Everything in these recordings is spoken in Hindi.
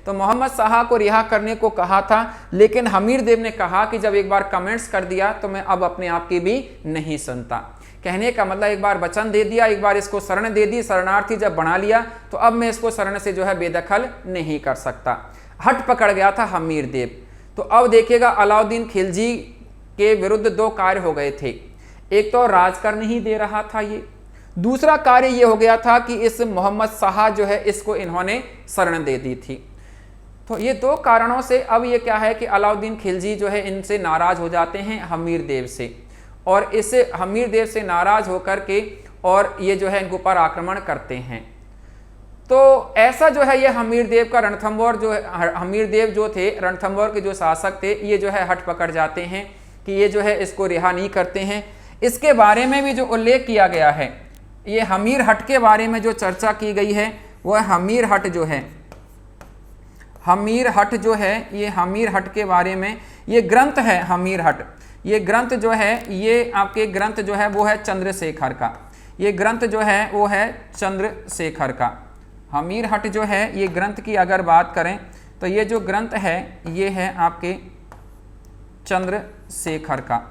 तो मोहम्मद शाह को रिहा करने को कहा था, लेकिन हमीर देव ने कहा कि जब एक बार कमेंट्स कर दिया तो मैं अब अपने आप की भी नहीं सुनता। कहने का मतलब एक बार वचन दे दिया, एक बार इसको शरण दे दी, शरणार्थी जब बना लिया तो अब मैं इसको शरण से जो है बेदखल नहीं कर सकता। हट पकड़ गया था हमीर देव। तो अब देखिएगा अलाउद्दीन खिलजी के विरुद्ध दो कार्य हो गए थे। एक तो राज कर नहीं दे रहा था ये, दूसरा कार्य ये हो गया था कि इस मोहम्मद शाह जो है इसको इन्होंने शरण दे दी थी। तो ये दो कारणों से अब ये क्या है कि अलाउद्दीन खिलजी जो है इनसे नाराज हो जाते हैं हमीर देव से, और इस हमीर देव से नाराज होकर के और ये जो है इनके ऊपर आक्रमण करते हैं। तो ऐसा जो है ये हमीर देव का रणथंभौर जो है, हमीर देव जो थे रणथंभौर के जो शासक थे, ये जो है हट पकड़ जाते हैं कि ये जो है इसको रिहा नहीं करते हैं। इसके बारे में भी जो उल्लेख किया गया है, ये हमीर हट के बारे में जो चर्चा की गई है वह हमीर हट जो है, हमीर हट जो है, ये हमीर हट के बारे में ये ग्रंथ है हमीर हट। ये ग्रंथ जो है ये आपके ग्रंथ जो है वो है चंद्रशेखर का, ये ग्रंथ जो है वो है चंद्रशेखर का। हमीर हट जो है ये ग्रंथ की अगर बात करें तो ये जो ग्रंथ है ये है आपके चंद्रशेखर का।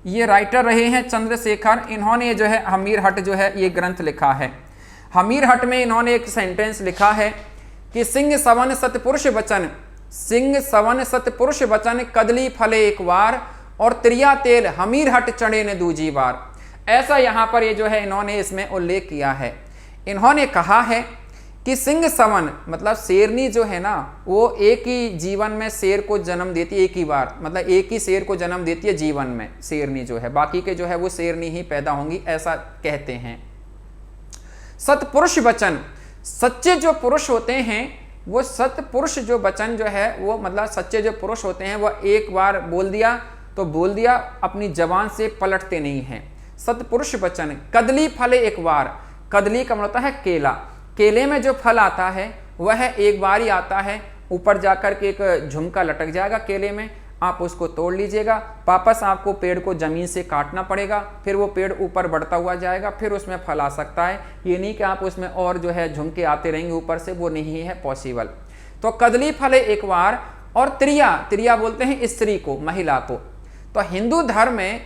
ये राइटर रहे हैं चंद्रशेखर, इन्होंने जो है हमीर हट जो है ये ग्रंथ लिखा है। हमीर हट में इन्होंने एक सेंटेंस लिखा है कि सिंह सवन सतपुरुष बचन, सिंह सवन सतपुरुष बचन कदली फले एक बार, और त्रिया तेल हमीर हट चढ़े ने दूजी बार। ऐसा यहाँ पर ये जो है इन्होंने इसमें उल्लेख किया है। इन्होंने कहा है कि सिंह सवन मतलब शेरनी जो है ना वो एक ही जीवन में शेर को जन्म देती है, एक ही बार, मतलब एक ही शेर को जन्म देती है जीवन में शेरनी जो है, बाकी के जो है वो शेरनी ही पैदा होंगी, ऐसा कहते हैं। सतपुरुष वचन, सच्चे जो पुरुष होते हैं वो सतपुरुष जो वचन जो है वो मतलब सच्चे जो पुरुष होते हैं वह एक बार बोल दिया तो बोल दिया, अपनी जबान से पलटते नहीं हैं। सतपुरुष वचन कदली फले एक बार, कदली का मतलब है केला, केले में जो फल आता है वह एक बार ही आता है, ऊपर जाकर के एक झुमका लटक जाएगा केले में, आप उसको तोड़ लीजिएगा, वापस आपको पेड़ को जमीन से काटना पड़ेगा, फिर वो पेड़ ऊपर बढ़ता हुआ जाएगा, फिर उसमें फल आ सकता है। ये नहीं कि आप उसमें और जो है झुमके आते रहेंगे ऊपर से, वो नहीं है पॉसिबल। तो कदली फले एक बार, और त्रिया, त्रिया बोलते हैं स्त्री को, महिला को। तो हिंदू धर्म में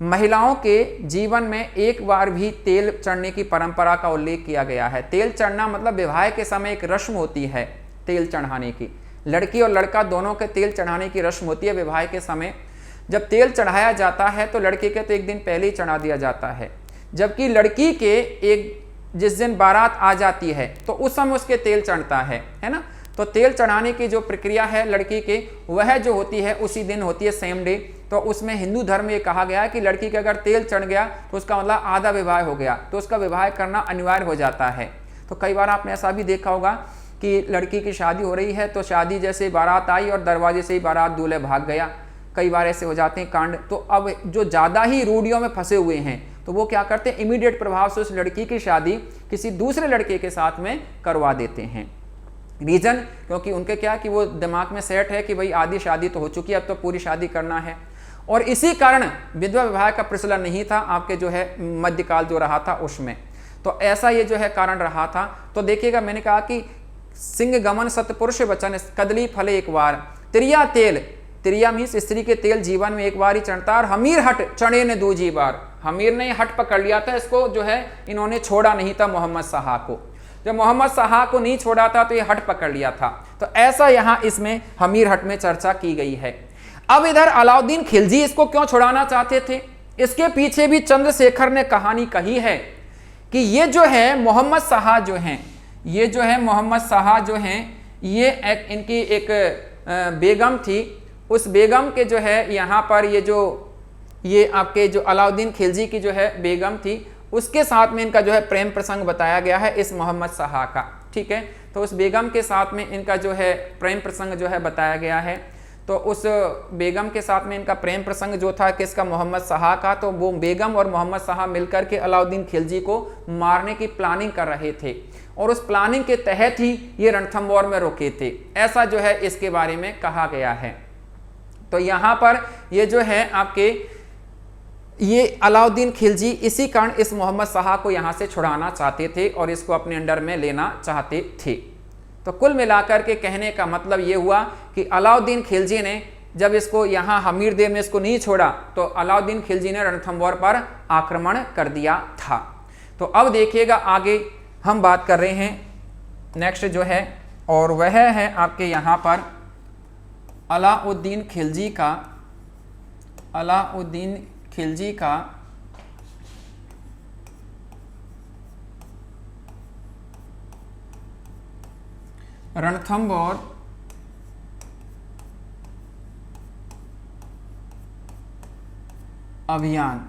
महिलाओं के जीवन में एक बार भी तेल चढ़ने की परंपरा का उल्लेख किया गया है। तेल चढ़ना मतलब विवाह के समय एक रस्म होती है तेल चढ़ाने की, लड़की और लड़का दोनों के तेल चढ़ाने की रस्म होती है विवाह के समय। जब तेल चढ़ाया जाता है तो लड़के के तो एक दिन पहले ही चढ़ा दिया जाता है, जबकि लड़की के एक जिस दिन बारात आ जाती है तो उस समय उसके तेल चढ़ता है ना। तो तेल चढ़ाने की जो प्रक्रिया है लड़की के वह जो होती है उसी दिन होती है, सेम डे। तो उसमें हिंदू धर्म में ये कहा गया है कि लड़की के अगर तेल चढ़ गया तो उसका मतलब आधा विवाह हो गया, तो उसका विवाह करना अनिवार्य हो जाता है। तो कई बार आपने ऐसा भी देखा होगा कि लड़की की शादी हो रही है तो शादी जैसे बारात आई और दरवाजे से ही बारात दूल्हे भाग गया, कई बार ऐसे हो जाते हैं कांड। तो अब जो ज़्यादा ही रूढ़ियों में फंसे हुए हैं तो वो क्या करते हैं, इमीडिएट प्रभाव से उस लड़की की शादी किसी दूसरे लड़के के साथ में करवा देते हैं। रीज़न क्योंकि उनके क्या कि वो दिमाग में सेट है कि भाई आधी शादी तो हो चुकी है, अब तो पूरी शादी करना है। और इसी कारण विधवा विवाह का प्रचलन नहीं था आपके जो है मध्यकाल जो रहा था उसमें। तो ऐसा ये जो है कारण रहा था। तो देखिएगा मैंने कहा कि सिंह गमन सतपुरुष वचन कदली फले एक बार, त्रिया तेल, त्रिया मीन्स स्त्री के तेल जीवन में एक बार ही चढ़ता, और हमीर हट चढ़े ने दूजी बार, हमीर ने हट पकड़ लिया था, इसको जो है इन्होंने छोड़ा नहीं था मोहम्मद शाह को। जब मोहम्मद शाह को नहीं छोड़ा था तो ये हट पकड़ लिया था। तो ऐसा यहाँ इसमें हमीर हट में चर्चा की गई है। अब इधर अलाउद्दीन खिलजी इसको क्यों छुड़ाना चाहते थे, इसके पीछे भी चंद्रशेखर ने कहानी कही है कि ये जो है मोहम्मद शाह जो हैं, ये जो है मोहम्मद शाह जो हैं, ये इनकी एक बेगम थी, उस बेगम के जो है यहाँ पर ये आपके जो अलाउद्दीन खिलजी की जो है बेगम थी, उसके साथ में इनका जो है प्रेम प्रसंग बताया गया है इस मोहम्मद शाह का। ठीक है, तो उस बेगम के साथ में इनका जो है प्रेम प्रसंग जो है बताया गया है। तो उस बेगम के साथ में इनका प्रेम प्रसंग जो था किसका, मोहम्मद शाह का। तो वो बेगम और मोहम्मद शाह मिलकर के अलाउद्दीन खिलजी को मारने की प्लानिंग कर रहे थे, और उस प्लानिंग के तहत ही ये रणथंभौर में रुके थे, ऐसा जो है इसके बारे में कहा गया है। तो यहाँ पर ये जो है आपके ये अलाउद्दीन खिलजी इसी कारण इस मोहम्मद शाह को यहाँ से छुड़ाना चाहते थे और इसको अपने अंडर में लेना चाहते थे। तो कुल मिलाकर के कहने का मतलब ये हुआ कि अलाउद्दीन खिलजी ने जब इसको यहाँ हमीर देव ने इसको नहीं छोड़ा तो अलाउद्दीन खिलजी ने रणथंभौर पर आक्रमण कर दिया था। तो अब देखिएगा आगे हम बात कर रहे हैं नेक्स्ट जो है, और वह है आपके यहाँ पर अलाउद्दीन खिलजी का रणथंभौर अभियान।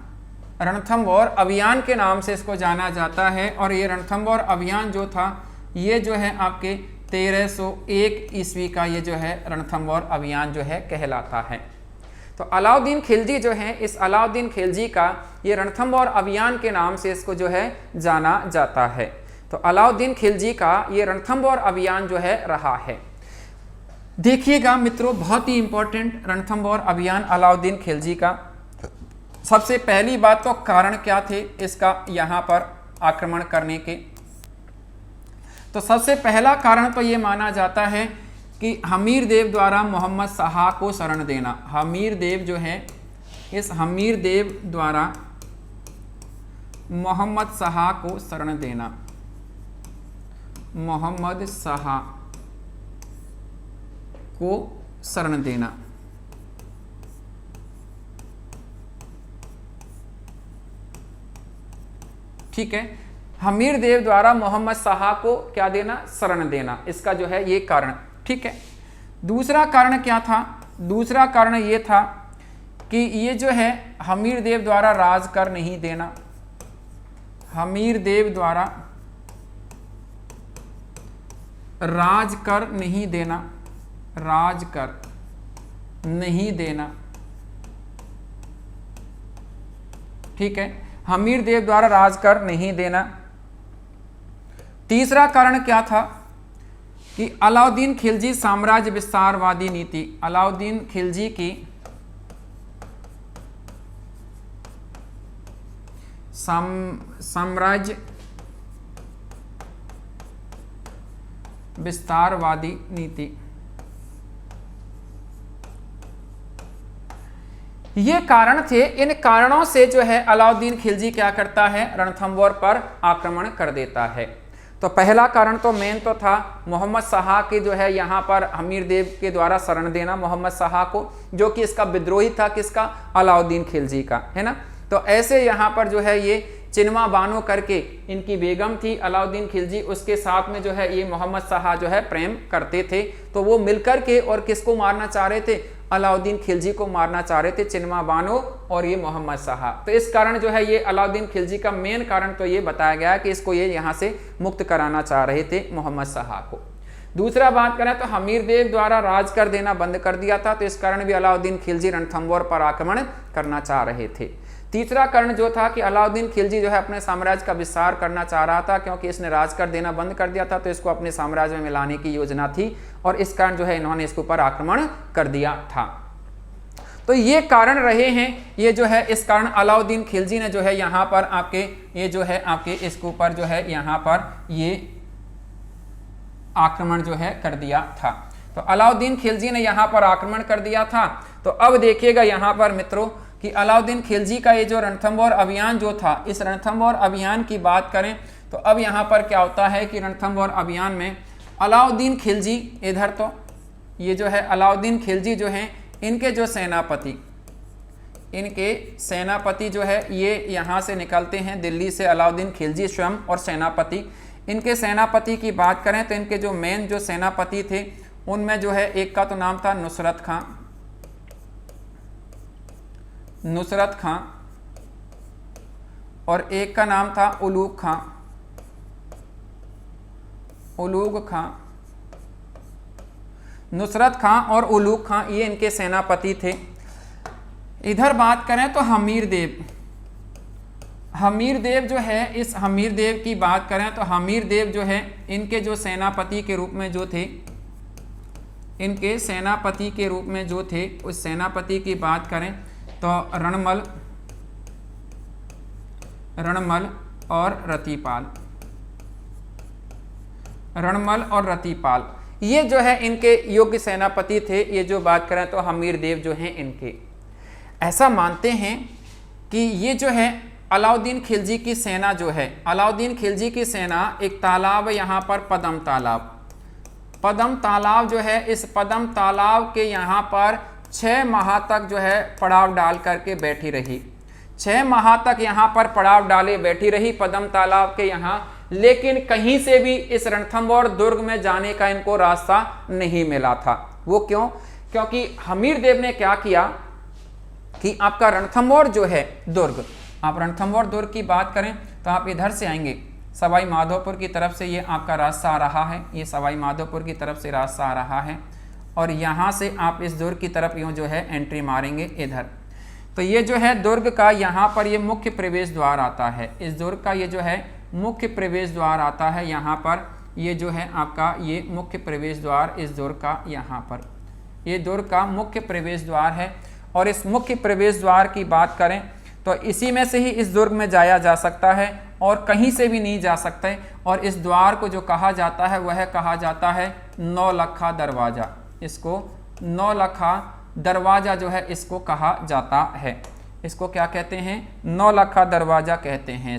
रणथंभौर अभियान के नाम से इसको जाना जाता है। और ये रणथंभौर अभियान जो था ये जो है आपके 1301 ईस्वी का ये जो है रणथंभौर अभियान जो है कहलाता है। तो अलाउद्दीन खिलजी जो है, इस अलाउद्दीन खिलजी का ये रणथंभौर अभियान के नाम से इसको जो है जाना जाता है। तो अलाउद्दीन खिलजी का ये रणथंभौर अभियान जो है रहा है। देखिएगा मित्रों, बहुत ही इंपॉर्टेंट रणथंभौर अभियान अलाउद्दीन खिलजी का। सबसे पहली बात तो कारण क्या थे इसका यहाँ पर आक्रमण करने के। तो सबसे पहला कारण तो ये माना जाता है कि हमीर देव द्वारा मोहम्मद शाह को शरण देना। हमीर देव जो है, इस हमीर देव द्वारा मोहम्मद शाह को शरण देना। मोहम्मद शाह को शरण देना। ठीक है, हमीर देव द्वारा मोहम्मद शाह को क्या देना? शरण देना। इसका जो है ये कारण। ठीक है, दूसरा कारण क्या था? दूसरा कारण ये था कि ये जो है हमीर देव द्वारा राज कर नहीं देना। हमीर देव द्वारा राज कर नहीं देना। राज कर नहीं देना। ठीक है, हमीर देव द्वारा राज कर नहीं देना। तीसरा कारण क्या था कि अलाउद्दीन खिलजी साम्राज्य विस्तारवादी नीति। अलाउद्दीन खिलजी की साम्राज्य विस्तारवादी नीति। ये कारण थे। इन कारणों से जो है अलाउद्दीन खिलजी क्या करता है? रणथंभौर पर आक्रमण कर देता है। तो पहला कारण तो मेन तो था मोहम्मद शाह के जो है यहाँ पर हमीर देव के द्वारा शरण देना मोहम्मद शाह को, जो कि इसका विद्रोही था। किसका? अलाउद्दीन खिलजी का, है ना। तो ऐसे यहाँ पर जो है ये चिनमा बानो करके इनकी बेगम थी अलाउद्दीन खिलजी, उसके साथ में जो है ये मोहम्मद शाह जो है प्रेम करते थे। तो वो मिलकर के और किसको मारना चाह रहे थे? अलाउद्दीन खिलजी को मारना चाह रहे थे, चिनमा बानो और ये मोहम्मद शाह। तो इस कारण जो है ये अलाउद्दीन खिलजी का मेन कारण तो ये बताया गया है कि इसको ये यहाँ से मुक्त कराना चाह रहे थे मोहम्मद शाह को। दूसरा बात करें तो हमीर देव द्वारा राज कर देना बंद कर दिया था, तो इस कारण भी अलाउद्दीन खिलजी रणथंभौर पर आक्रमण करना चाह रहे थे। तीसरा कारण जो था कि अलाउद्दीन खिलजी जो है अपने साम्राज्य का विस्तार करना चाह रहा था, क्योंकि इसने राज कर देना बंद कर दिया था, तो इसको अपने साम्राज्य में मिलाने की योजना थी और इस कारण जो है इन्होंने इसके ऊपर आक्रमण कर दिया था। तो ये कारण रहे हैं। ये जो है इस कारण अलाउद्दीन खिलजी ने जो है यहाँ पर आपके ये जो है आपके इसके ऊपर जो है यहाँ पर ये आक्रमण जो है कर दिया था। तो अलाउद्दीन खिलजी ने यहाँ पर आक्रमण कर दिया था। तो अब देखिएगा यहाँ पर मित्रों कि अलाउद्दीन खिलजी का ये जो रणथंभौर अभियान जो था, इस रणथंभौर अभियान की बात करें तो अब यहाँ पर क्या होता है कि रणथंभौर अभियान में अलाउद्दीन खिलजी, इधर तो ये जो है अलाउद्दीन खिलजी जो हैं इनके जो सेनापति जो है ये यहाँ से निकलते हैं दिल्ली से। अलाउद्दीन खिलजी स्वयं और सेनापति, इनके सेनापति की बात करें तो इनके जो मेन जो सेनापति थे उनमें जो है एक का तो नाम था नुसरत खां और एक का नाम था उलूग खां। नुसरत खां और उलूग खां ये इनके सेनापति थे। इधर बात करें तो हमीर देव जो है, इस हमीर देव की बात करें तो हमीर देव जो है इनके जो सेनापति के रूप में जो थे, इनके सेनापति के रूप में जो थे उस सेनापति की बात करें तो रणमल और रतिपाल। ये जो है इनके योग्य सेनापति थे। ये जो बात करें तो हमीर देव जो हैं इनके, ऐसा मानते हैं कि ये जो है अलाउद्दीन खिलजी की सेना जो है, अलाउद्दीन खिलजी की सेना एक तालाब यहाँ पर पदम तालाब, पदम तालाब जो है, इस पदम तालाब के यहाँ पर 6 माह तक जो है पड़ाव डाल करके बैठी रही। 6 माह तक यहाँ पर पड़ाव डाले बैठी रही पदम तालाब के यहाँ, लेकिन कहीं से भी इस रणथंभौर दुर्ग में जाने का इनको रास्ता नहीं मिला था। वो क्यों? क्योंकि हमीर देव ने क्या किया कि आपका रणथंभौर जो है दुर्ग, आप रणथंभौर दुर्ग की बात करें तो आप इधर से आएंगे, सवाई माधोपुर की तरफ से ये आपका रास्ता आ रहा है, ये सवाई माधोपुर की तरफ से रास्ता आ रहा है, और यहाँ से आप इस दुर्ग की तरफ यूँ जो है एंट्री मारेंगे इधर। तो ये जो है दुर्ग का यहाँ पर ये मुख्य प्रवेश द्वार आता है, इस दुर्ग का ये जो है मुख्य प्रवेश द्वार आता है यहाँ पर, ये जो है आपका ये मुख्य प्रवेश द्वार इस दुर्ग का, यहाँ पर ये दुर्ग का मुख्य प्रवेश द्वार है। और इस मुख्य प्रवेश द्वार की बात करें तो इसी में से ही इस दुर्ग में जाया जा सकता है और कहीं से भी नहीं जा सकते। और इस द्वार को जो कहा जाता है वह कहा जाता है नौलखा दरवाज़ा, इसको नौलखा दरवाज़ा जो है इसको कहा जाता है। इसको क्या कहते हैं? नौलखा दरवाज़ा कहते हैं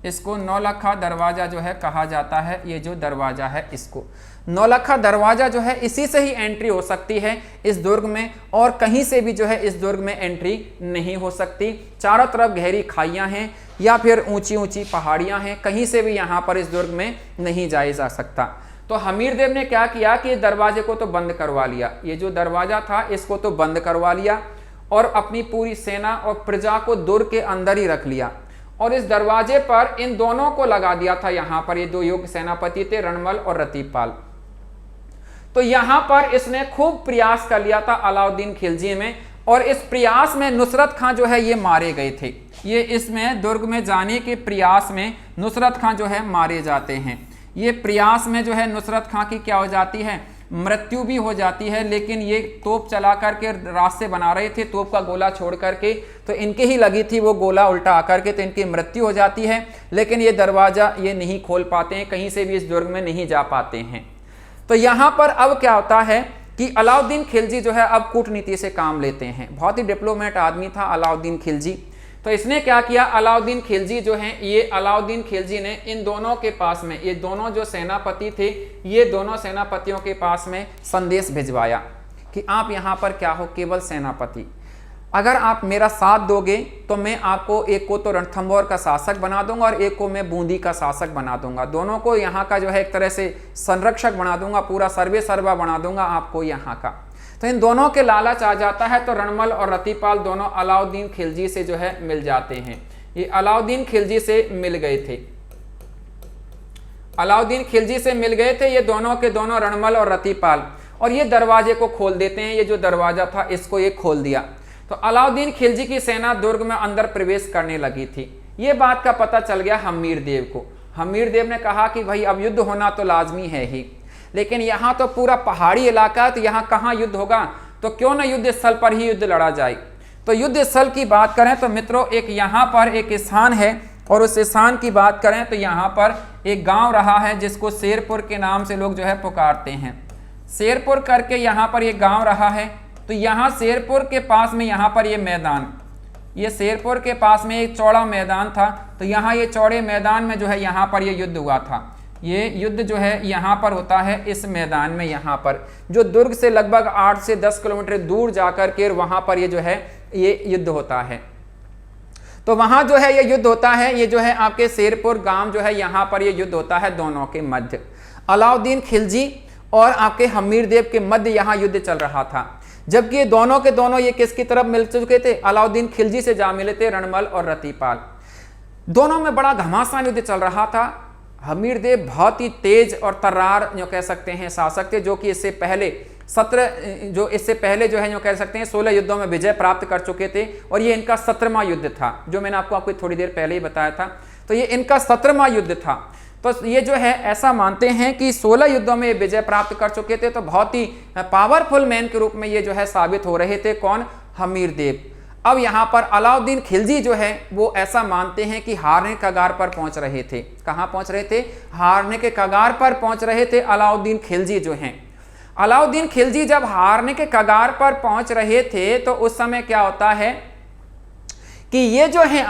इसको नौलखा दरवाज़ा जो है कहा जाता है। ये जो दरवाज़ा है इसको नौलखा दरवाज़ा जो है, इसी से ही एंट्री हो सकती है इस दुर्ग में, और कहीं से भी जो है इस दुर्ग में एंट्री नहीं हो सकती। चारों तरफ गहरी खाइयां हैं या फिर ऊंची ऊंची पहाड़ियां हैं, कहीं से भी यहाँ पर इस दुर्ग में नहीं जाया जा सकता। तो हमीर देव ने क्या किया कि इस दरवाजे को तो बंद करवा लिया, ये जो दरवाज़ा था इसको तो बंद करवा लिया और अपनी पूरी सेना और प्रजा को दुर्ग के अंदर ही रख लिया। और इस दरवाजे पर इन दोनों को लगा दिया था, यहाँ पर ये दो योग्य सेनापति थे, रणमल और रतीपाल। तो यहाँ पर इसने खूब प्रयास कर लिया था अलाउद्दीन खिलजी में, और इस प्रयास में नुसरत खां जो है ये मारे गए थे। ये इसमें दुर्ग में जाने के प्रयास में नुसरत खां जो है मारे जाते हैं। ये प्रयास में जो है नुसरत खां की क्या हो जाती है? मृत्यु भी हो जाती है। लेकिन ये तोप चला करके रास्ते बना रहे थे, तोप का गोला छोड़ करके, तो इनके ही लगी थी वो गोला उल्टा आकर के, तो इनकी मृत्यु हो जाती है। लेकिन ये दरवाज़ा ये नहीं खोल पाते हैं, कहीं से भी इस दुर्ग में नहीं जा पाते हैं। तो यहाँ पर अब क्या होता है कि अलाउद्दीन खिलजी जो है अब कूटनीति से काम लेते हैं। बहुत ही डिप्लोमेट आदमी था अलाउद्दीन खिलजी। तो इसने क्या किया, अलाउद्दीन खिलजी जो हैं, ये अलाउद्दीन खिलजी ने इन दोनों के पास में, ये दोनों जो सेनापति थे, ये दोनों सेनापतियों के पास में संदेश भिजवाया कि आप यहाँ पर क्या हो, केवल सेनापति। अगर आप मेरा साथ दोगे तो मैं आपको एक को तो रणथंभौर का शासक बना दूंगा और एक को मैं बूंदी का शासक बना दूंगा। दोनों को यहाँ का जो है एक तरह से संरक्षक बना दूंगा, पूरा सर्वे सर्वा बना दूंगा आपको यहाँ का। तो इन दोनों के लालच आ जाता है, तो रणमल और रतीपाल दोनों अलाउद्दीन खिलजी से जो है मिल जाते हैं। ये अलाउद्दीन खिलजी से मिल गए थे, अलाउद्दीन खिलजी से मिल गए थे ये दोनों के दोनों, रणमल और रतीपाल। और ये दरवाजे को खोल देते हैं, ये जो दरवाजा था इसको ये खोल दिया। तो अलाउद्दीन खिलजी की सेना दुर्ग में अंदर प्रवेश करने लगी थी। ये बात का पता चल गया हमीर देव को। हमीर देव ने कहा कि भाई अब युद्ध होना तो लाजमी है ही, लेकिन यहाँ तो पूरा पहाड़ी इलाका है, तो यहाँ कहाँ युद्ध होगा, तो क्यों ना युद्ध स्थल पर ही युद्ध लड़ा जाए। तो युद्ध स्थल की बात करें तो मित्रों, एक यहाँ पर एक स्थान है, और उस स्थान की बात करें तो यहाँ पर एक गांव रहा है जिसको शेरपुर के नाम से लोग जो है पुकारते हैं। शेरपुर करके यहाँ पर एक गांव रहा है। तो यहाँ शेरपुर के पास में यहाँ पर ये मैदान, ये शेरपुर के पास में एक चौड़ा मैदान था। तो यहाँ ये चौड़े मैदान में जो है यहाँ पर ये युद्ध हुआ था। ये युद्ध जो है यहाँ पर होता है इस मैदान में, यहाँ पर जो दुर्ग से लगभग 8 से 10 किलोमीटर दूर जाकर के वहाँ पर ये जो है ये युद्ध होता है। तो वहाँ जो है ये युद्ध होता है, ये जो है आपके शेरपुर गांव जो है यहाँ पर ये युद्ध होता है दोनों के मध्य। अलाउद्दीन खिलजी और आपके हमीर देव के मध्य यहाँ युद्ध चल रहा था। जबकि दोनों के दोनों ये किसकी तरफ मिल चुके थे? अलाउद्दीन खिलजी से जा मिले थे रणमल और रतीपाल। दोनों में बड़ा घमासान युद्ध चल रहा था। हमीर देव बहुत ही तेज और तर्रार जो कह सकते हैं शासक थे, जो कि इससे पहले 17 जो है जो कह सकते हैं 16 युद्धों में विजय प्राप्त कर चुके थे, और ये इनका 17वां युद्ध था, जो मैंने आपको थोड़ी देर पहले ही बताया था। तो ये इनका 17वां युद्ध था। तो ये जो है ऐसा मानते हैं कि 16 युद्धों में विजय प्राप्त कर चुके थे। तो बहुत ही पावरफुल मैन के रूप में ये जो है साबित हो रहे थे। कौन? हमीर देव। अब यहां पर अलाउद्दीन खिलजी जो है वो ऐसा मानते हैं कि हारने के कगार पर पहुंच रहे थे। कहां पहुंच रहे थे? हारने के कगार पर पहुंच रहे थे अलाउद्दीन खिलजी जो हैं। अलाउद्दीन खिलजी जब हारने के कगार पर पहुंच रहे थे तो उस समय क्या होता है कि ये जो हैं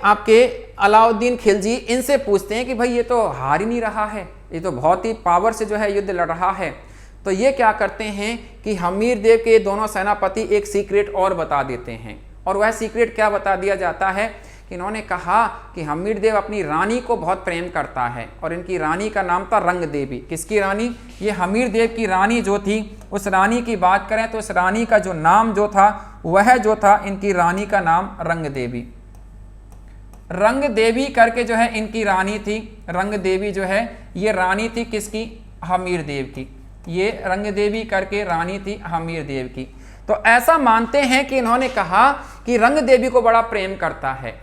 आपके अलाउद्दीन खिलजी इनसे पूछते हैं कि भाई ये तो हार ही नहीं रहा है, ये तो बहुत ही पावर से जो है युद्ध लड़ रहा है। तो ये क्या करते हैं कि हमीर देव के दोनों सेनापति एक सीक्रेट और बता देते हैं। और वह सीक्रेट क्या बता दिया जाता है कि इन्होंने कहा कि हमीर देव अपनी रानी को बहुत प्रेम करता है और इनकी रानी का नाम था रंग देवी। किसकी रानी? ये हमीर देव की रानी जो थी, उस रानी की बात करें तो उस रानी का जो नाम जो था वह जो था इनकी रानी का नाम रंग देवी। रंग देवी करके जो है इनकी रानी थी। रंग देवी जो है ये रानी थी किसकी? हमीर देव की। ये रंग देवी करके रानी थी हमीर देव की। तो ऐसा मानते हैं कि इन्होंने कहा कि रंग देवी को बड़ा प्रेम करता है,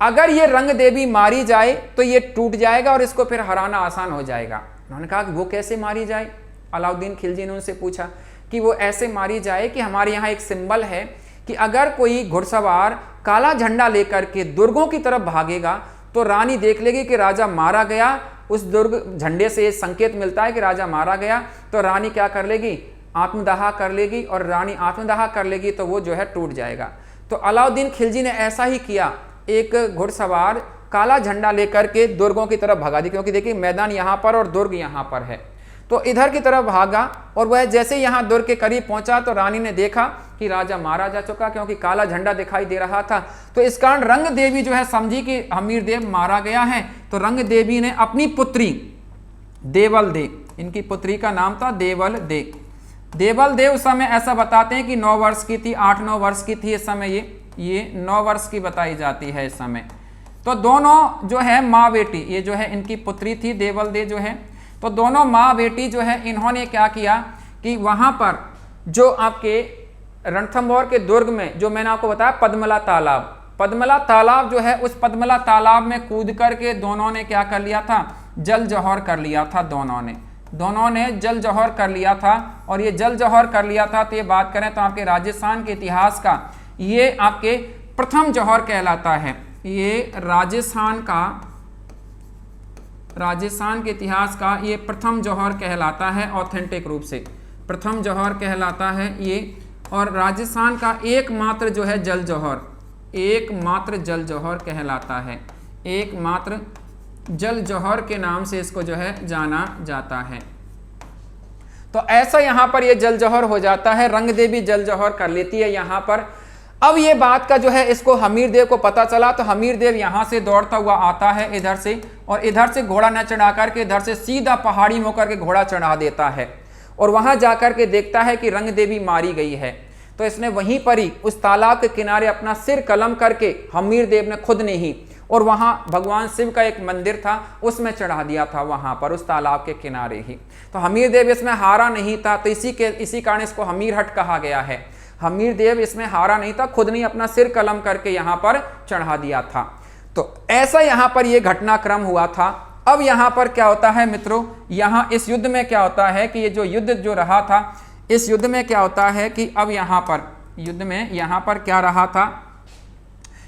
अगर ये रंग देवी मारी जाए तो ये टूट जाएगा और इसको फिर हराना आसान हो जाएगा। उन्होंने कहा कि वो कैसे मारी जाए? अलाउद्दीन खिलजी ने उनसे पूछा कि वो ऐसे मारी जाए कि हमारे यहाँ एक सिंबल है कि अगर कोई घुड़सवार काला झंडा लेकर के दुर्गों की तरफ भागेगा तो रानी देख लेगी कि राजा मारा गया, उस दुर्ग झंडे से संकेत मिलता है कि राजा मारा गया, तो रानी क्या कर लेगी? आत्मदाह कर लेगी, और रानी आत्मदाह कर लेगी तो वो जो है टूट जाएगा। तो अलाउद्दीन खिलजी ने ऐसा ही किया, एक घुड़सवार काला झंडा लेकर के दुर्गों की तरफ भगा दी, क्योंकि देखिए मैदान यहाँ पर और दुर्ग यहाँ पर है। तो इधर की तरफ भागा और वह जैसे यहाँ दुर्ग के करीब पहुंचा तो रानी ने देखा कि राजा मारा जा चुका, क्योंकि काला झंडा दिखाई दे रहा था। तो इस कारण रंग देवी जो है समझी कि हमीर देव मारा गया है। तो रंग देवी ने अपनी पुत्री देवल दे, इनकी पुत्री का नाम था देवल दे। देवल दे उस समय ऐसा बताते हैं कि 9 वर्ष की थी, 8-9 वर्ष की थी इस समय। ये 9 वर्ष की बताई जाती है इस समय। तो दोनों जो है माँ बेटी, ये जो है इनकी पुत्री थी देवल दे जो है, तो दोनों माँ बेटी जो है इन्होंने क्या किया कि वहां पर जो आपके रणथंभौर के दुर्ग में जो मैंने आपको बताया पद्मला तालाब जो है, उस पद्मला तालाब में कूद करके दोनों ने क्या कर लिया था? जल जौहर कर लिया था। दोनों ने जल जौहर कर लिया था। और ये जल जौहर कर लिया था तो ये बात करें तो आपके राजस्थान के इतिहास का ये आपके प्रथम जौहर कहलाता है। ये राजस्थान के इतिहास का ये प्रथम जौहर कहलाता है, ऑथेंटिक रूप से प्रथम जौहर कहलाता है ये। और राजस्थान का एकमात्र जो है जल जौहर, एकमात्र जल जौहर कहलाता है। एकमात्र जल जौहर के नाम से इसको जो है जाना जाता है। तो ऐसा यहां पर ये जल जौहर हो जाता है, रंग देवी जल जौहर कर लेती है यहां पर। अब ये बात का जो है इसको हमीर देव को पता चला, तो हमीर देव यहां से दौड़ता हुआ आता है इधर से, और इधर से घोड़ा न चढ़ा करके इधर से सीधा पहाड़ी में होकर के घोड़ा चढ़ा देता है और वहां जाकर के देखता है कि रंग देवी मारी गई है। तो इसने वहीं पर ही उस तालाब के किनारे अपना सिर कलम करके हमीर देव ने खुद ने ही, और वहां भगवान शिव का एक मंदिर था उसमें चढ़ा दिया था, वहां पर उस तालाब के किनारे ही। तो हमीर देव इसमें हारा नहीं था, तो इसी कारण इसको हमीर हट कहा गया है। हमीर देव इसमें हारा नहीं था, खुद ने अपना सिर कलम करके यहां पर चढ़ा दिया था। तो ऐसा यहां पर यह घटनाक्रम हुआ था। अब यहां पर क्या होता है मित्रों, यहां इस युद्ध में क्या होता है कि ये जो युद्ध जो रहा था, इस युद्ध में क्या होता है कि अब यहां पर युद्ध में यहां पर क्या रहा था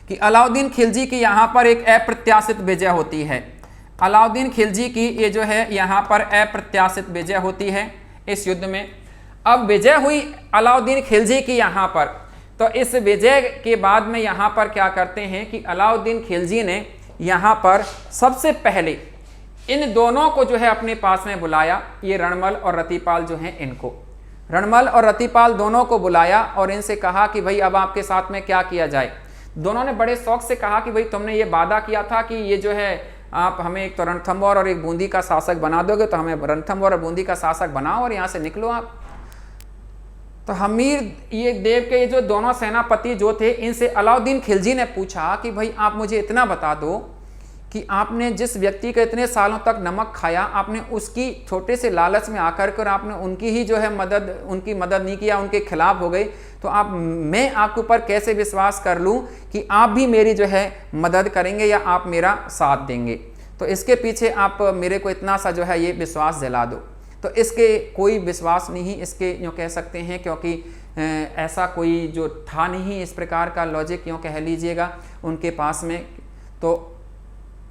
कि अलाउद्दीन खिलजी की यहां पर एक अप्रत्याशित विजय होती है। अलाउद्दीन खिलजी की ये जो है यहां पर अप्रत्याशित विजय होती है इस युद्ध में। अब विजय हुई अलाउद्दीन खिलजी की यहां पर, तो इस विजय के बाद में यहां पर क्या करते हैं कि अलाउद्दीन खिलजी ने यहां पर सबसे पहले इन दोनों को जो है अपने पास में बुलाया, ये रणमल और रतिपाल जो हैं इनको, रणमल और रतिपाल दोनों को बुलाया और इनसे कहा कि भाई अब आपके साथ में क्या किया जाए। दोनों ने बड़े शौक से कहा कि भाई तुमने ये वादा किया था कि ये जो है आप हमें एक तो रणथंभौर और एक बूंदी का शासक बना दोगे, तो हमें रणथंभौर और बूंदी का शासक बनाओ और यहाँ से निकलो आप। तो हमीर ये देव के ये जो दोनों सेनापति जो थे, इनसे अलाउद्दीन खिलजी ने पूछा कि भाई आप मुझे इतना बता दो कि आपने जिस व्यक्ति का इतने सालों तक नमक खाया, आपने उसकी छोटे से लालच में आकर कर आपने उनकी ही जो है उनकी मदद नहीं किया, उनके खिलाफ हो गई, तो मैं आपके ऊपर कैसे विश्वास कर लूं कि आप भी मेरी जो है मदद करेंगे या आप मेरा साथ देंगे। तो इसके पीछे आप मेरे को इतना सा जो है ये विश्वास दिला दो। तो इसके कोई विश्वास नहीं, इसके यूँ कह सकते हैं, क्योंकि ऐसा कोई जो था नहीं इस प्रकार का लॉजिक क्यों कह लीजिएगा उनके पास में, तो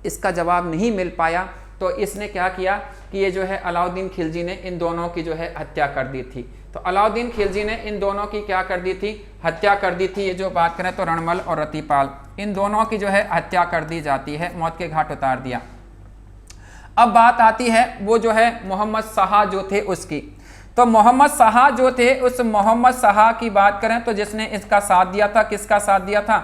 इसका जवाब नहीं मिल पाया। तो इसने क्या किया कि ये जो है अलाउद्दीन खिलजी ने इन दोनों की जो है हत्या कर दी थी। तो अलाउद्दीन खिलजी ने इन दोनों की क्या कर दी थी, हत्या कर दी थी। ये जो बात करें तो रणमल और रतिपाल, इन दोनों की जो है हत्या कर दी जाती है, मौत के घाट उतार दिया। अब बात आती है वो जो है मोहम्मद शाह जो थे उसकी। तो मोहम्मद शाह जो थे, उस मोहम्मद शाह की बात करें तो जिसने इसका साथ दिया था, किसका साथ दिया था,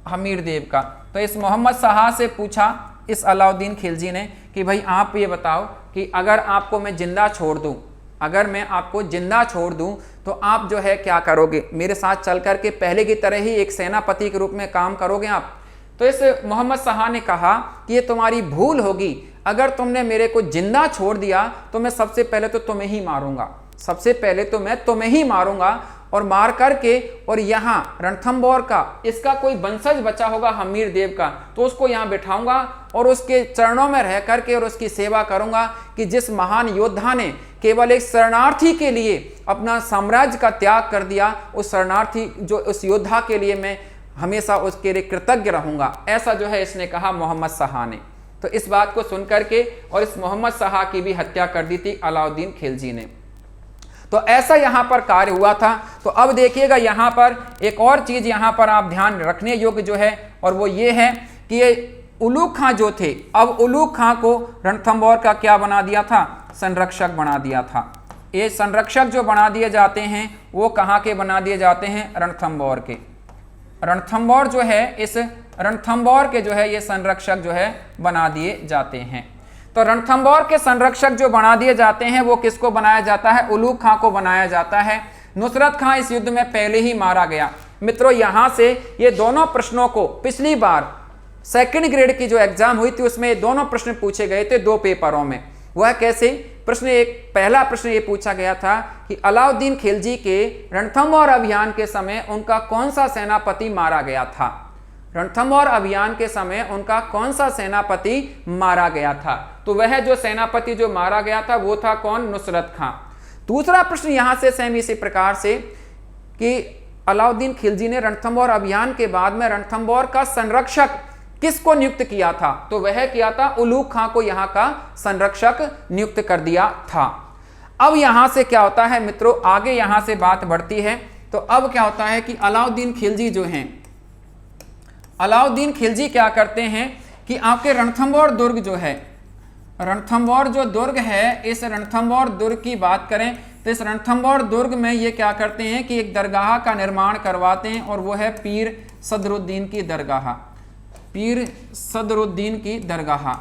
हमीर देव का। तो इस मोहम्मद शाह से पूछा इस अलाउद्दीन खिलजी ने कि भाई आप ये बताओ कि अगर आपको मैं जिंदा छोड़ दूं, अगर मैं आपको जिंदा छोड़ दूं तो आप जो है क्या करोगे, मेरे साथ चल कर के पहले की तरह ही एक सेनापति के रूप में काम करोगे आप। तो इस मोहम्मद शाह ने कहा कि ये तुम्हारी भूल होगी, अगर तुमने मेरे को जिंदा छोड़ दिया तो मैं सबसे पहले तो तुम्हें ही मारूंगा, सबसे पहले तो मैं तुम्हें ही मारूंगा, और मार करके और यहाँ रणथंभौर का इसका कोई वंशज बचा होगा हमीर देव का, तो उसको यहाँ बिठाऊंगा और उसके चरणों में रह करके और उसकी सेवा करूंगा कि जिस महान योद्धा ने केवल एक शरणार्थी के लिए अपना साम्राज्य का त्याग कर दिया, उस शरणार्थी जो उस योद्धा के लिए मैं हमेशा उसके लिए कृतज्ञ रहूंगा। ऐसा जो है इसने कहा मोहम्मद शाह ने। तो इस बात को सुन करके और इस मोहम्मद शाह की भी हत्या कर दी थी अलाउद्दीन खिलजी ने। तो ऐसा यहां पर कार्य हुआ था। तो अब देखिएगा यहां पर एक और चीज यहां पर आप ध्यान रखने योग्य जो है, और वो ये है कि ये उलूग खां जो थे, अब उलूग खां को रणथंभौर का क्या बना दिया था, संरक्षक बना दिया था। ये संरक्षक जो बना दिए जाते हैं वो कहाँ के बना दिए जाते हैं, रणथंभौर के। रणथंभौर जो है, इस रणथंभौर के जो है ये संरक्षक जो है बना दिए जाते हैं। तो रणथंभौर के संरक्षक जो बना दिए जाते हैं वो किसको बनाया जाता है, उलूग खां को बनाया जाता है। नुसरत खां इस युद्ध में पहले ही मारा गया। मित्रों यहां से ये दोनों प्रश्नों को पिछली बार सेकंड ग्रेड की जो एग्जाम हुई थी उसमें ये दोनों प्रश्न पूछे गए थे 2 पेपरों में। वह कैसे, प्रश्न एक, पहला प्रश्न ये पूछा गया था कि अलाउद्दीन खिलजी के रणथंभौर अभियान के समय उनका कौन सा सेनापति मारा गया था, रणथंभौर अभियान के समय उनका कौन सा सेनापति मारा गया था। तो वह जो सेनापति जो मारा गया था वो था कौन, नुसरत खां। दूसरा प्रश्न यहां से सेम इसी प्रकार से कि अलाउद्दीन खिलजी ने रणथंभौर अभियान के बाद में रणथंभौर का संरक्षक किसको नियुक्त किया था, तो वह किया था उलूग खां को यहां का संरक्षक नियुक्त कर दिया था। अब यहां से क्या होता है मित्रों, आगे यहां से बात बढ़ती है। तो अब क्या होता है कि अलाउद्दीन खिलजी जो हैं, अलाउद्दीन खिलजी क्या करते हैं कि आपके रणथंभौर दुर्ग जो है, रणथंभौर जो दुर्ग है, इस रणथंभौर दुर्ग की बात करें तो इस रणथंभौर दुर्ग में ये क्या करते हैं कि एक दरगाह का निर्माण करवाते हैं, और वो है पीर सदरुद्दीन की दरगाह। पीर सदरुद्दीन की दरगाह,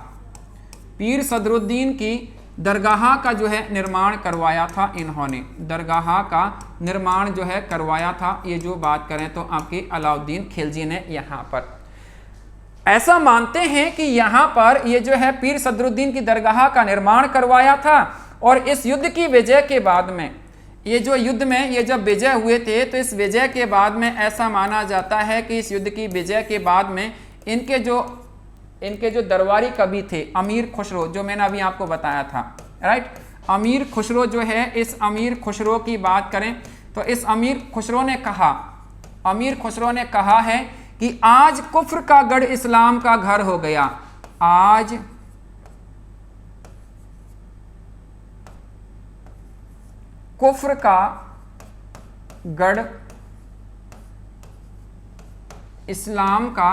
पीर सदरुद्दीन की दरगाह का जो है निर्माण करवाया था इन्होंने, दरगाह का निर्माण जो है करवाया था। ये जो बात करें तो आपके अलाउद्दीन खिलजी ने यहाँ पर ऐसा मानते हैं कि यहाँ पर ये जो है पीर सदरुद्दीन की दरगाह का निर्माण करवाया था। और इस युद्ध की विजय के बाद में, ये जो युद्ध में ये जब विजय हुए थे तो इस विजय के बाद में ऐसा माना जाता है कि इस युद्ध की विजय के बाद में इनके जो दरबारी कवि थे अमीर खुसरो, जो मैंने अभी आपको बताया था, राइट, अमीर खुसरो जो है, इस अमीर खुसरो की बात करें तो इस अमीर खुसरो ने कहा है कि आज कुफ्र का गढ़ इस्लाम का घर हो गया, आज कुफ्र का गढ़ इस्लाम का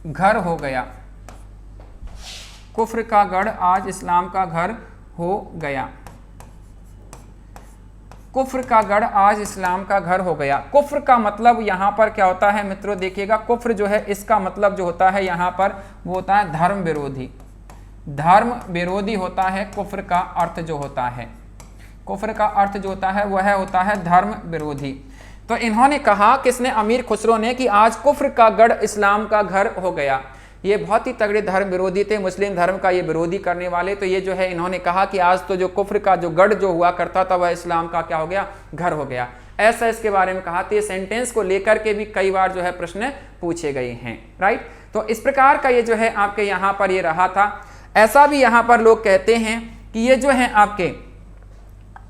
घर हो गया, कुफ्र का गढ़ आज इस्लाम का घर हो गया, कुफ्र का गढ़ आज इस्लाम का घर हो गया। कुफ्र का मतलब यहाँ पर क्या होता है मित्रों, देखिएगा कुफ्र जो है इसका मतलब जो होता है यहाँ पर वो होता है धर्म विरोधी, धर्म विरोधी होता है कुफ्र का अर्थ जो होता है, कुफ्र का अर्थ जो होता है वह होता है धर्म विरोधी। तो इन्होंने कहा, किसने, अमीर खुसरो ने, कि आज कुफ्र का गढ़ इस्लाम का घर हो गया। ये बहुत ही तगड़े धर्म विरोधी थे, मुस्लिम धर्म का ये विरोधी करने वाले। तो ये जो है इन्होंने कहा कि आज तो जो कुफ्र का जो गढ़ जो हुआ करता था वह इस्लाम का क्या हो गया, घर हो गया। ऐसा इसके बारे में कहा। तो ये सेंटेंस को लेकर के भी कई बार जो है प्रश्न पूछे गए हैं, राइट। तो इस प्रकार का ये जो है आपके यहाँ पर ये रहा था। ऐसा भी यहाँ पर लोग कहते हैं कि ये जो है आपके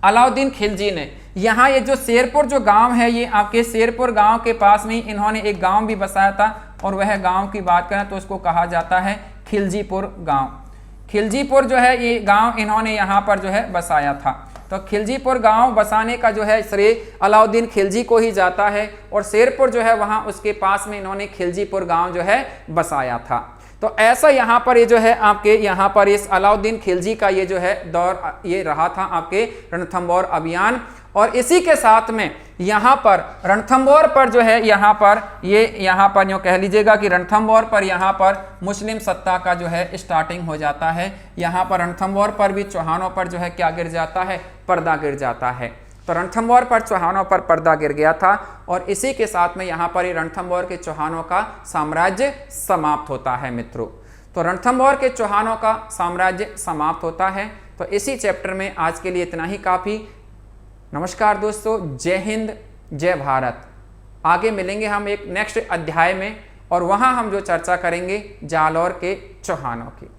अलाउद्दीन खिलजी ने यहाँ ये जो शेरपुर जो गांव है, ये आपके शेरपुर गांव के पास में इन्होंने एक गांव भी बसाया था, और वह गांव की बात करें तो उसको कहा जाता है खिलजीपुर गांव। खिलजीपुर जो है ये गांव इन्होंने यहाँ पर जो है बसाया था। तो खिलजीपुर गांव बसाने का जो है श्रेय अलाउद्दीन खिलजी को ही जाता है, और शेरपुर जो है वहाँ उसके पास में इन्होंने खिलजीपुर गांव जो है बसाया था। तो ऐसा यहाँ पर ये जो है आपके यहाँ पर इस अलाउद्दीन खिलजी का ये जो है दौर ये रहा था आपके रणथंभौर अभियान। और इसी के साथ में यहाँ पर रणथंभौर पर जो है यहाँ पर ये यहाँ पर यूँ कह लीजिएगा कि रणथंभौर पर यहाँ पर मुस्लिम सत्ता का जो है स्टार्टिंग हो जाता है। यहाँ पर रणथंभौर पर भी चौहानों पर जो है क्या गिर जाता है, पर्दा गिर जाता है। तो रणथंभौर पर चौहानों पर पर्दा गिर गया था, और इसी के साथ में यहाँ पर रणथंभौर के चौहानों का साम्राज्य समाप्त होता है मित्रों। तो रणथंभौर के चौहानों का साम्राज्य समाप्त होता है। तो इसी चैप्टर में आज के लिए इतना ही काफ़ी। नमस्कार दोस्तों, जय हिंद, जय भारत। आगे मिलेंगे हम एक नेक्स्ट अध्याय में, और वहाँ हम जो चर्चा करेंगे जालौर के चौहानों की।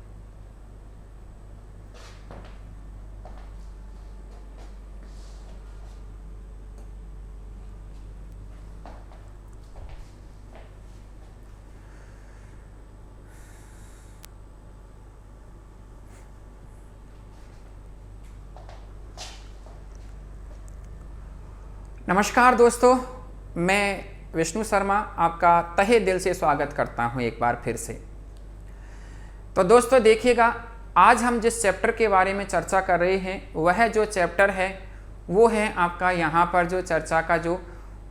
नमस्कार दोस्तों, मैं विष्णु शर्मा आपका तहे दिल से स्वागत करता हूं एक बार फिर से। तो दोस्तों देखिएगा, आज हम जिस चैप्टर के बारे में चर्चा कर रहे हैं वह जो चैप्टर है वो है आपका यहाँ पर जो चर्चा का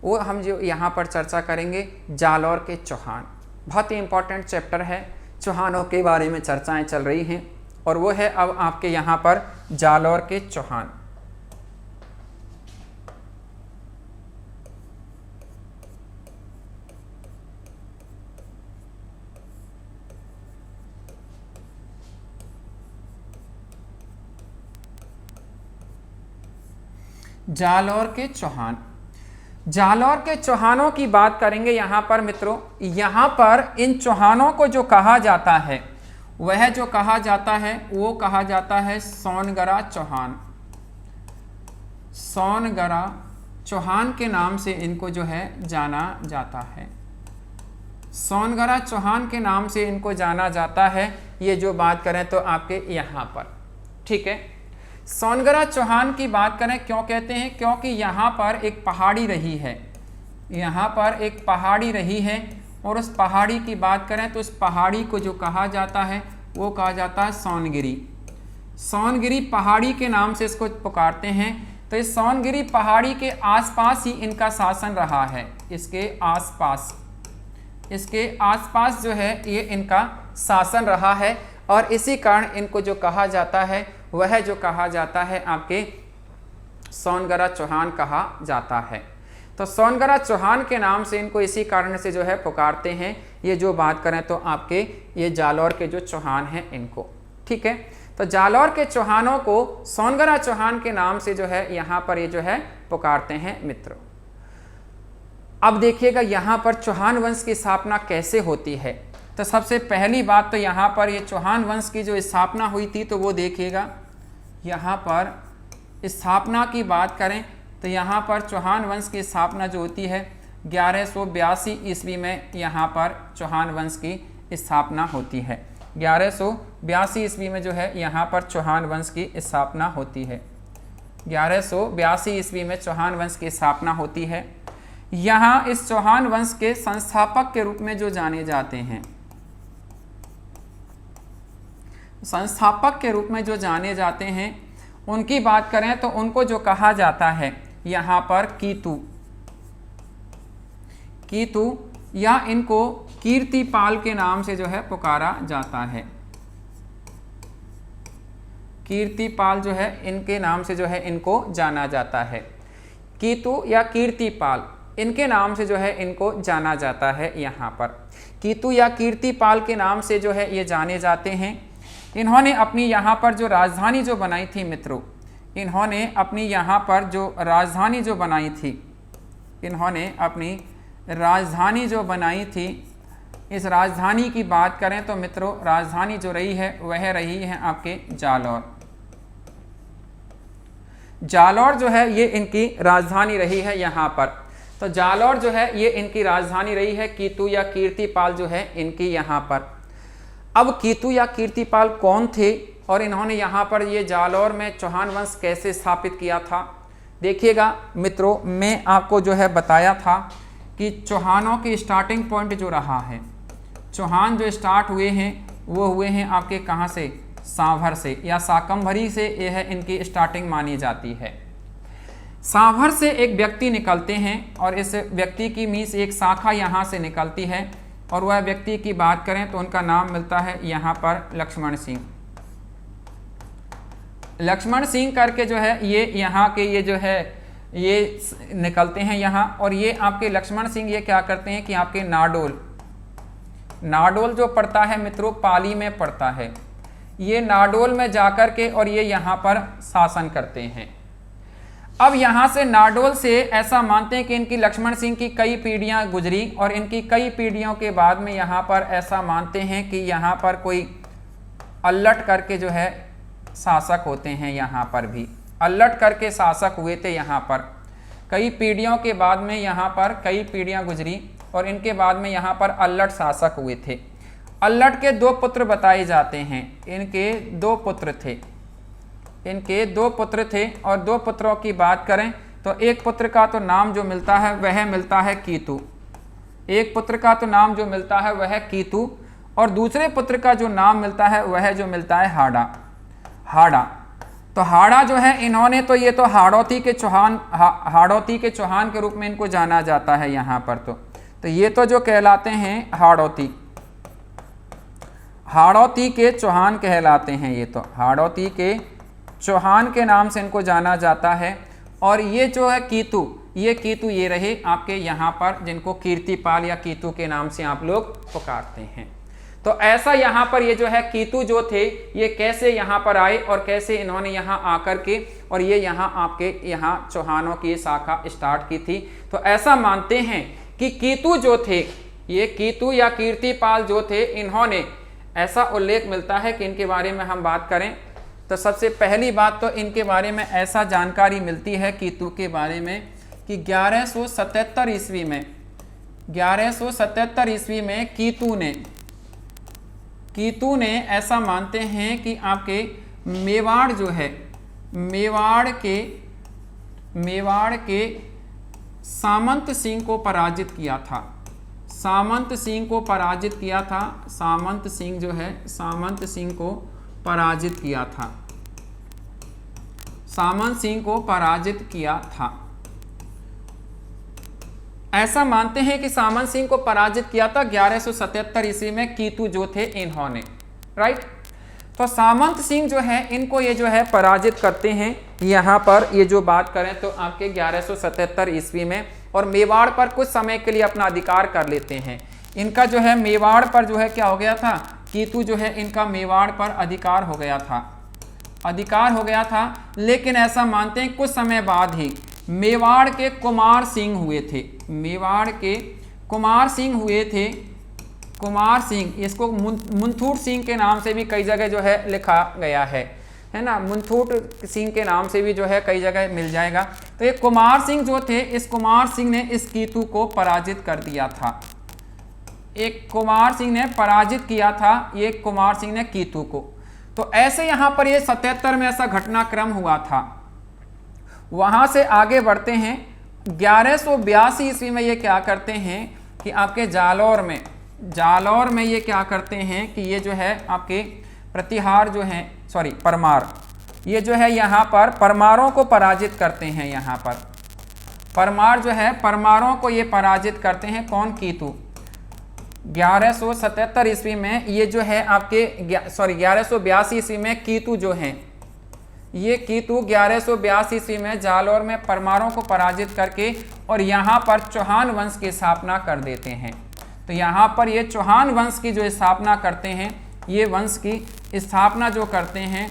वो हम जो यहाँ पर चर्चा करेंगे जालौर के चौहान। बहुत ही इम्पोर्टेंट चैप्टर है, चौहानों के बारे में चर्चाएँ चल रही हैं, और वो है अब आपके यहाँ पर जालौर के चौहान। जालौर के चौहान, जालौर के चौहानों की बात करेंगे यहाँ पर मित्रों। यहाँ पर इन चौहानों को जो कहा जाता है वह जो कहा जाता है वो कहा जाता है सोनगरा चौहान। सोनगरा चौहान के नाम से इनको जो है जाना जाता है। सोनगरा चौहान के नाम से इनको जाना जाता है। ये जो बात करें तो आपके यहाँ पर, ठीक है। सोनगरा चौहान की बात करें क्यों कहते हैं, क्योंकि यहाँ पर एक पहाड़ी रही है, यहाँ पर एक पहाड़ी रही है, और उस पहाड़ी की बात करें तो उस पहाड़ी को जो कहा जाता है वो कहा जाता है सोनगिरी। सोनगिरी पहाड़ी के नाम से इसको पुकारते हैं। तो इस सोनगिरी पहाड़ी के आसपास ही इनका शासन रहा है। इसके आसपास जो है ये इनका शासन रहा है, और इसी कारण इनको जो कहा जाता है वह जो कहा जाता है आपके सोनगरा चौहान कहा जाता है। तो सोनगरा चौहान के नाम से इनको इसी कारण से जो है पुकारते हैं। ये जो बात करें तो आपके ये जालौर के जो चौहान हैं इनको, ठीक है। तो जालौर के चौहानों को सोनगरा चौहान के नाम से जो है यहाँ पर ये जो है पुकारते हैं मित्रों। अब देखिएगा यहाँ पर चौहान वंश की स्थापना कैसे होती है। तो सबसे पहली बात तो यहाँ पर ये चौहान वंश की जो स्थापना हुई थी तो वो देखिएगा, यहाँ पर स्थापना की बात करें तो यहाँ पर चौहान वंश की स्थापना जो होती है 1182 ईस्वी में यहाँ पर चौहान वंश की स्थापना होती है। 1182 ईस्वी में जो है यहाँ पर चौहान वंश की स्थापना होती है। 1182 ईस्वी में चौहान वंश की स्थापना होती है। यहाँ इस चौहान वंश के संस्थापक के रूप में जो जाने जाते हैं, संस्थापक के रूप में जो जाने जाते हैं, उनकी बात करें तो उनको जो कहा जाता है यहाँ पर कीतु या इनको कीर्तिपाल के नाम से जो है पुकारा जाता है। कीर्तिपाल जो है इनके नाम से जो है इनको जाना जाता है। कीतु या कीर्तिपाल इनके नाम से जो है इनको जाना जाता है। यहाँ पर कीतु या कीर्तिपाल के नाम से जो है ये जाने जाते हैं। इन्होंने अपनी यहाँ पर जो राजधानी जो बनाई थी मित्रों, इन्होंने अपनी यहाँ पर जो राजधानी जो बनाई थी, इन्होंने अपनी राजधानी जो बनाई थी, इस राजधानी की बात करें तो मित्रों राजधानी जो रही है वह रही है आपके जालौर। जालौर जो है ये इनकी राजधानी रही है यहाँ पर। तो जालौर जो है ये इनकी राजधानी रही है। कीतू या कीर्तिपाल जो है इनकी यहाँ पर। अब कीतू या कीर्तिपाल कौन थे और इन्होंने यहाँ पर ये जालौर में चौहान वंश कैसे स्थापित किया था? देखिएगा मित्रों, मैं आपको जो है बताया था कि चौहानों की स्टार्टिंग पॉइंट जो रहा है, चौहान जो स्टार्ट हुए हैं वो हुए हैं आपके कहाँ से? सांभर से या शाकंभरी से, यह इनकी स्टार्टिंग मानी जाती है। सांभर से एक व्यक्ति निकलते हैं और इस व्यक्ति की मीस एक शाखा यहाँ से निकलती है और वह व्यक्ति की बात करें तो उनका नाम मिलता है यहाँ पर लक्ष्मण सिंह। लक्ष्मण सिंह करके जो है ये यहाँ के ये जो है ये निकलते हैं यहाँ, और ये आपके लक्ष्मण सिंह ये क्या करते हैं कि आपके नाडोल जो पड़ता है मित्रों पाली में पड़ता है, ये नाडोल में जाकर के और ये यहाँ पर शासन करते हैं। अब यहाँ से नाडोल से ऐसा मानते हैं कि इनकी लक्ष्मण सिंह की कई पीढ़ियाँ गुजरी और इनकी कई पीढ़ियों के बाद में यहाँ पर ऐसा मानते हैं कि यहाँ पर कोई अल्लट करके जो है शासक होते हैं। यहाँ पर भी अल्लट करके शासक हुए थे। यहाँ पर कई पीढ़ियों के बाद में यहाँ पर कई पीढ़ियाँ गुजरी और इनके बाद में यहाँ पर अल्लट शासक हुए थे। अल्लट के 2 पुत्र बताए जाते हैं। इनके 2 पुत्र थे और 2 पुत्रों की बात करें तो एक पुत्र का तो नाम जो मिलता है वह मिलता है कीतू। एक पुत्र का तो नाम जो मिलता है वह कीतू और दूसरे पुत्र का जो नाम मिलता है वह जो मिलता है हाड़ा। तो हाड़ा जो है इन्होंने तो ये तो हाड़ौती के चौहान के रूप में इनको जाना जाता है यहाँ पर। तो ये तो जो कहलाते हैं हाड़ौती के चौहान कहलाते हैं। ये तो हाड़ौती के चौहान के नाम से इनको जाना जाता है। और ये जो है कीतू ये रहे आपके यहाँ पर, जिनको कीर्तिपाल या कीतू के नाम से आप लोग पुकारते हैं। तो ऐसा यहाँ पर ये जो है कीतू जो थे ये कैसे यहाँ पर आए और कैसे इन्होंने यहाँ आकर के और ये यहाँ आपके यहाँ चौहानों की शाखा स्टार्ट की थी। तो ऐसा मानते हैं कि कीतू जो थे, ये कीतू या कीर्तिपाल जो थे, इन्होंने ऐसा उल्लेख मिलता है कि इनके बारे में हम बात करें तो सबसे पहली बात तो इनके बारे में ऐसा जानकारी मिलती है कीतू के बारे में कि 1177 ईस्वी में कीतू ने ऐसा मानते हैं कि आपके मेवाड़ जो है, मेवाड़ के सामंत सिंह को पराजित किया था। सामंत सिंह को पराजित किया था। सामंत सिंह जो है सामंत सिंह को पराजित किया था। सामंत सिंह को पराजित किया था। ऐसा मानते हैं कि सामंत सिंह को पराजित किया था 1177 ईस्वी में कीतू जो थे इन्होंने, राइट। तो सामंत सिंह जो है इनको ये जो है पराजित करते हैं यहाँ पर, ये जो बात करें तो आपके 1177 ईस्वी में, और मेवाड़ पर कुछ समय के लिए अपना अधिकार कर लेते हैं। इनका जो है मेवाड़ पर जो है क्या हो गया था, कीतू जो है इनका मेवाड़ पर अधिकार हो गया था। लेकिन ऐसा मानते हैं कुछ समय बाद ही मेवाड़ के कुमार सिंह हुए थे। कुमार सिंह, इसको मुंथूट सिंह के नाम से भी कई जगह जो है लिखा गया है ना, मुंथूट सिंह के नाम से भी जो है कई जगह मिल जाएगा। तो ये कुमार सिंह जो थे, इस कुमार सिंह ने इस कीतू को पराजित कर दिया था। एक कुमार सिंह ने पराजित किया था ये कुमार सिंह ने कीतू को। तो ऐसे यहाँ पर ये 77 में ऐसा घटनाक्रम हुआ था। वहाँ से आगे बढ़ते हैं 1182 ईस्वी में ये क्या करते हैं कि आपके जालौर में ये क्या करते हैं कि ये जो है आपके प्रतिहार जो है परमार, ये जो है यहाँ पर परमारों को पराजित करते हैं। यहाँ पर परमार जो है परमारों को ये पराजित करते हैं। कौन? कीतू। 1177 ईस्वी में ये जो है आपके 1182 ईस्वी में कीतू जो हैं, ये कीतू 1182 ईस्वी में जालौर में परमारों को पराजित करके और यहाँ पर चौहान वंश की स्थापना कर देते हैं। तो यहाँ पर ये चौहान वंश की जो स्थापना करते हैं, ये वंश की स्थापना जो करते हैं,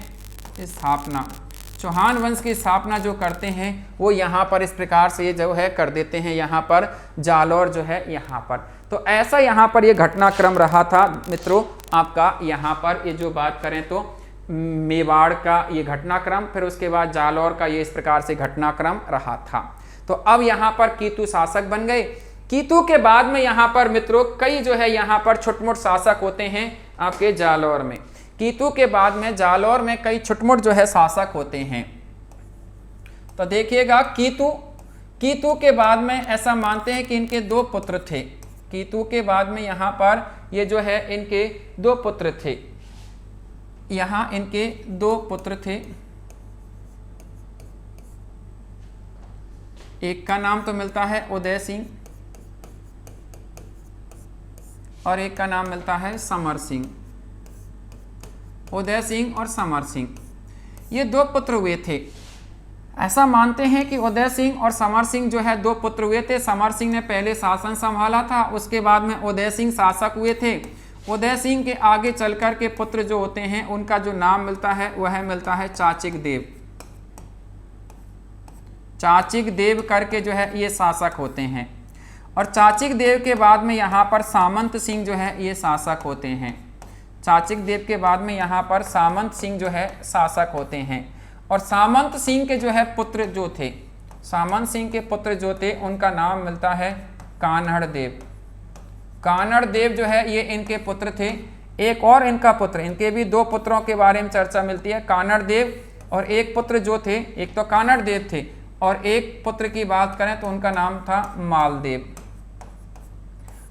चौहान वंश की स्थापना जो करते हैं वो यहाँ पर इस प्रकार से ये जो है कर देते हैं। यहाँ पर जालौर जो है यहाँ पर, तो ऐसा यहाँ पर ये घटनाक्रम रहा था मित्रों आपका। यहाँ पर ये जो बात करें तो मेवाड़ का ये घटनाक्रम, फिर उसके बाद जालौर का ये इस प्रकार से घटनाक्रम रहा था। तो अब यहाँ पर कीतु शासक बन गए। कीतु के बाद में यहाँ पर मित्रों कई जो है यहाँ पर छुटमुट शासक होते हैं आपके जालौर में। कीतु के बाद में जालौर में कई छुटमुट जो है शासक होते हैं। तो देखिएगा कीतु के बाद में ऐसा मानते हैं कि इनके 2 पुत्र थे। कीतु के बाद में यहाँ पर ये जो है इनके 2 पुत्र थे, यहाँ इनके 2 पुत्र थे। एक का नाम तो मिलता है उदय सिंह और एक का नाम मिलता है समर सिंह। उदय सिंह और समर सिंह ये 2 पुत्र हुए थे। ऐसा मानते हैं कि उदय सिंह और समर सिंह जो है 2 पुत्र हुए थे। समर सिंह ने पहले शासन संभाला था, उसके बाद में उदय सिंह शासक हुए थे। उदय सिंह के आगे चलकर के पुत्र जो होते हैं उनका जो नाम मिलता है वह मिलता है चाचिक देव। चाचिक देव करके जो है ये शासक होते हैं। और चाचिक देव के बाद में यहाँ पर सामंत सिंह जो है ये शासक होते हैं। चाचिक देव के बाद में यहाँ पर सामंत सिंह जो है शासक होते हैं। और सामंत सिंह के जो है पुत्र जो थे, सामंत सिंह के पुत्र जो थे उनका नाम मिलता है कान्हड़ देव। कान्हड़ देव जो है ये इनके पुत्र थे। एक और इनका पुत्र, इनके भी 2 पुत्रों के बारे में चर्चा मिलती है, कान्हड़ देव और एक पुत्र जो थे, एक तो कान्हड़ देव थे और एक पुत्र की बात करें तो उनका नाम था मालदेव।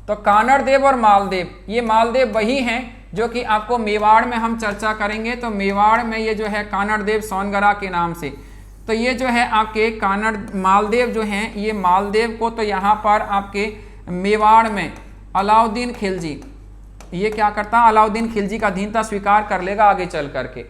तो कान्हड़ देव और मालदेव, ये मालदेव वही हैं जो कि आपको मेवाड़ में हम चर्चा करेंगे। तो मेवाड़ में ये जो है कान्हड़ देव सोनगरा के नाम से, तो ये जो है आपके कान्हड़ मालदेव जो हैं, ये मालदेव को तो यहाँ पर आपके मेवाड़ में अलाउद्दीन खिलजी ये क्या करता, अलाउद्दीन खिलजी का अधीनता स्वीकार कर लेगा आगे चल करके।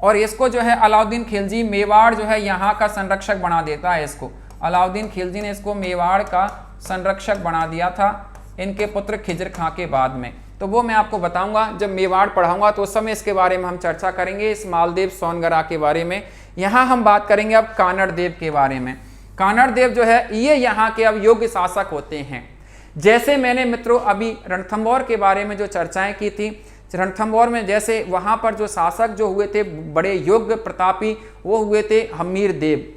और इसको जो है अलाउद्दीन खिलजी मेवाड़ जो है यहाँ का संरक्षक बना देता है। इसको अलाउद्दीन खिलजी ने इसको मेवाड़ का संरक्षक बना दिया था इनके पुत्र खिजर खां के बाद में। तो वो मैं आपको बताऊंगा जब मेवाड़ पढ़ाऊंगा, तो उस समय इसके बारे में हम चर्चा करेंगे, इस मालदेव सोनगरा के बारे में। यहाँ हम बात करेंगे अब कान्हड़ देव के बारे में। कान्हड़ देव जो है ये यहाँ के अब योग्य शासक होते हैं। जैसे मैंने मित्रों अभी रणथंभौर के बारे में जो चर्चाएं की थी, रणथंभौर में जैसे वहाँ पर जो शासक जो हुए थे बड़े योग्य प्रतापी, वो हुए थे हमीर देव।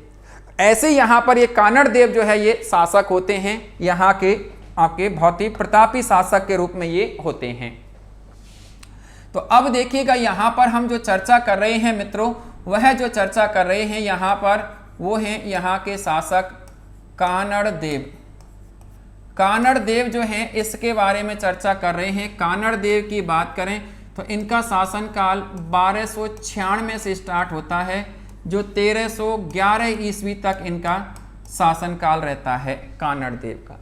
ऐसे यहाँ पर ये कान्हड़ देव जो है ये शासक होते हैं, यहाँ के आपके बहुत ही प्रतापी शासक के रूप में ये होते हैं। तो अब देखिएगा यहाँ पर हम जो चर्चा कर रहे हैं मित्रों, वह जो चर्चा कर रहे हैं यहाँ पर वो हैं यहाँ के शासक कान्हड़ देव। कान्हड़ देव जो हैं इसके बारे में चर्चा कर रहे हैं। कान्हड़ देव की बात करें तो इनका शासनकाल 1296 से स्टार्ट होता है, जो 1311 ईस्वी तक इनका शासनकाल रहता है कान्हड़ देव का।